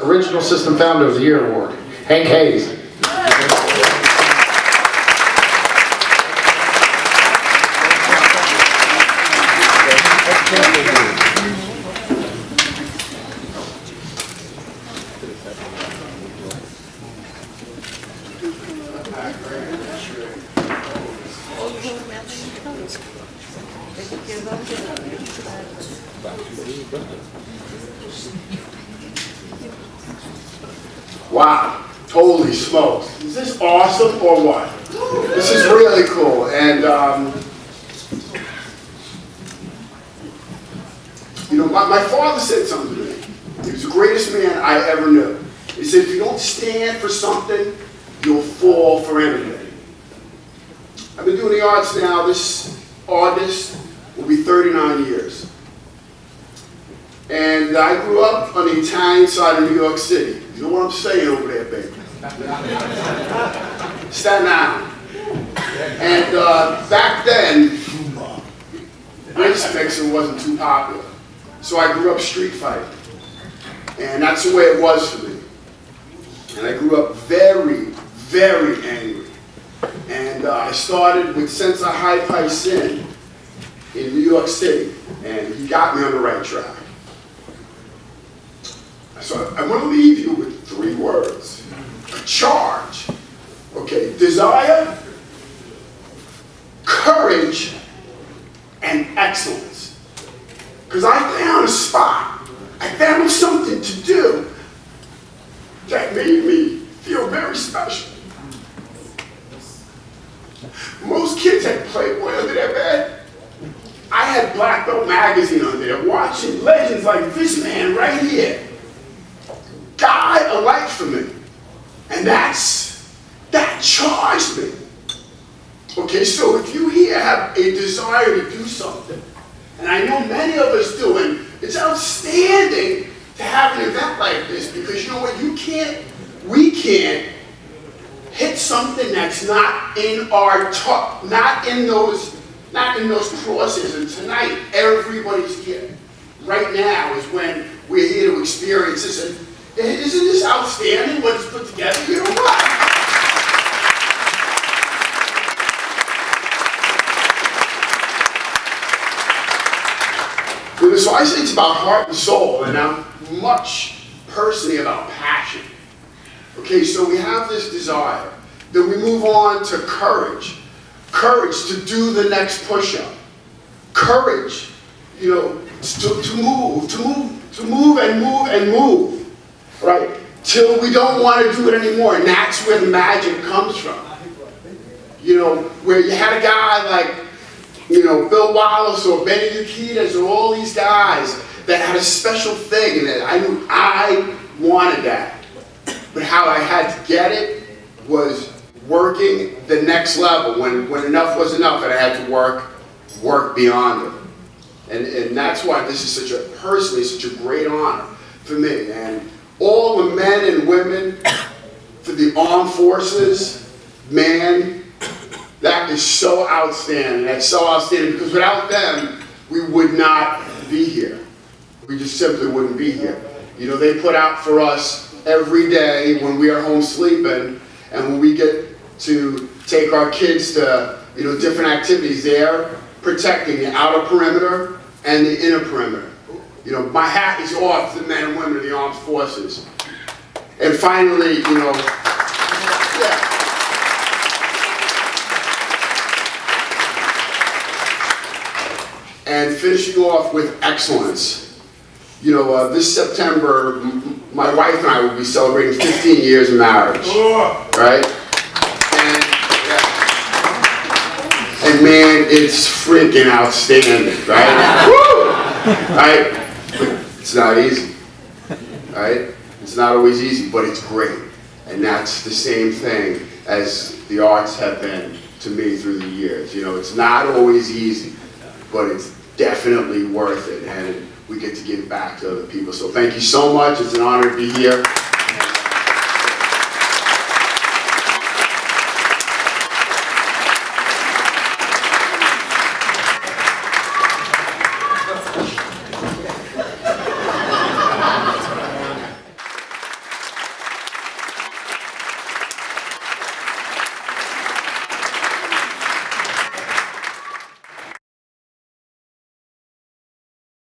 Original System Founder of the Year Award, Hank Hayes. Wow, holy smokes. Is this awesome or what? This is really cool. And, you know, my father said something to me. He was the greatest man I ever knew. He said, if you don't stand for something, you'll fall for anything. I've been doing the arts now, this August will be 39 years. And I grew up on the Italian side of New York City. You know what I'm saying over there, baby? Staten Island. And back then, race mixing wasn't too popular. So I grew up street fighting. And that's the way it was for me. And I grew up very, very angry. And I started with Sensei Hi-Fi Sin in New York City. And he got me on the right track. So I want to leave you with 3 words. A charge. Okay, desire, courage, and excellence. Because I found a spot. I found something to do that made me feel very special. Most kids had Playboy under their bed. I had Black Belt magazine under there, watching legends like this man right here. Guy a light for me. And that charged me. Okay, so if you here have a desire to do something, and I know many of us do, and it's outstanding to have an event like this, because you know what, we can't hit something that's not in our top, not in those crosses. And tonight, everybody's here. Right now is when we're here to experience this. And isn't this outstanding what it's put together? You know what? So I say it's about heart and soul, and I'm much personally about passion. Okay, so we have this desire. Then we move on to courage. Courage to do the next push-up. Courage, you know, to move and move. Right? Till we don't want to do it anymore. And that's where the magic comes from. You know, where you had a guy like, you know, Bill Wallace or Benny Urquidez or all these guys that had a special thing, and that I knew I wanted that. But how I had to get it was working the next level. When enough was enough, and I had to work beyond it. And that's why this is personally such a great honor for me. And all the men and women for the armed forces, man, that is so outstanding. That's so outstanding because without them, we would not be here. We just simply wouldn't be here. You know, they put out for us every day when we are home sleeping, and when we get to take our kids to, you know, different activities, they're protecting the outer perimeter and the inner perimeter. You know, my hat is off to the men and women of the armed forces. And finally, you know, yeah. And finishing off with excellence. You know, this September, my wife and I will be celebrating 15 years of marriage, right? And man, it's freaking outstanding, right? Woo! Right? But it's not easy, right? It's not always easy, but it's great. And that's the same thing as the arts have been to me through the years. You know, it's not always easy, but it's definitely worth it. And we get to give back to other people. So thank you so much. It's an honor to be here.